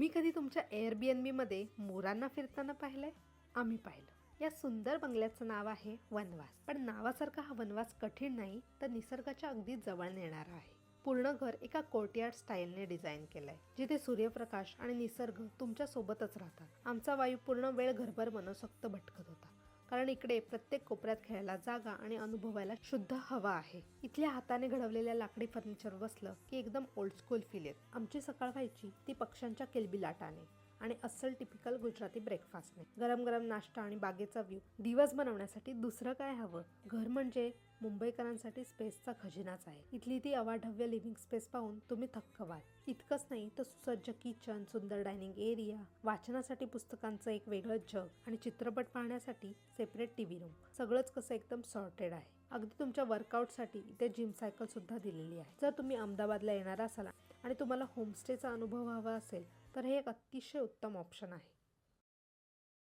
तुम्ही कधी तुमच्या Airbnb मध्ये मोरांना फिरताना पाहिलंय? आम्ही पाहिलं। या सुंदर बंगल्याचं नाव आहे वनवास। पण नावासारखा हा वनवास कठीण नाही, तर निसर्गाच्या अगदी जवळ नेणारा आहे। पूर्ण घर एका कोर्टयार्ड स्टाईलने डिझाइन केलंय, जिथे सूर्यप्रकाश आणि निसर्ग तुमच्या सोबतच राहतात। आमचा वायू पूर्ण वेळ घरभर मनसोक्त भटकत होता, कारण इकडे प्रत्येक कोपऱ्यात खेळायला जागा आणि अनुभवायला शुद्ध हवा आहे। इथल्या हाताने घडवलेल्या लाकडी फर्निचर बसलं की एकदम ओल्ड स्कूल फील येत। आमची सकाळ व्हायची ती पक्ष्यांच्या किलबिलाटाने आणि अस्सल टिपिकल गुजराती ब्रेकफास्टने। गरम गरम नाश्ता आणि बागेचा व्ह्यू। दिवस बनवण्यासाठी दुसरं काय हवं? घर म्हणजे मुंबईकरांसाठी स्पेसचा खजिनाच आहे। इथली ती अवाढव्य लिव्हिंग स्पेस पाहून तुम्ही थक्क व्हाल। इतकंच नाही तर सुसज्ज किचन, सुंदर डायनिंग एरिया, वाचनासाठी पुस्तकांचं एक वेगळं जग आणि चित्रपट पाहण्यासाठी सेपरेट टीव्ही रूम। सगळंच कसं एकदम सॉर्टेड आहे। अगदी तुमच्या वर्कआउटसाठी इथे जिम सायकल सुद्धा दिलेली आहे। जर तुम्ही अहमदाबादला येणार असाल आणि तुम्हाला होमस्टेचा अनुभव हवा असेल तर हे एक अतिशय उत्तम ऑप्शन आहे।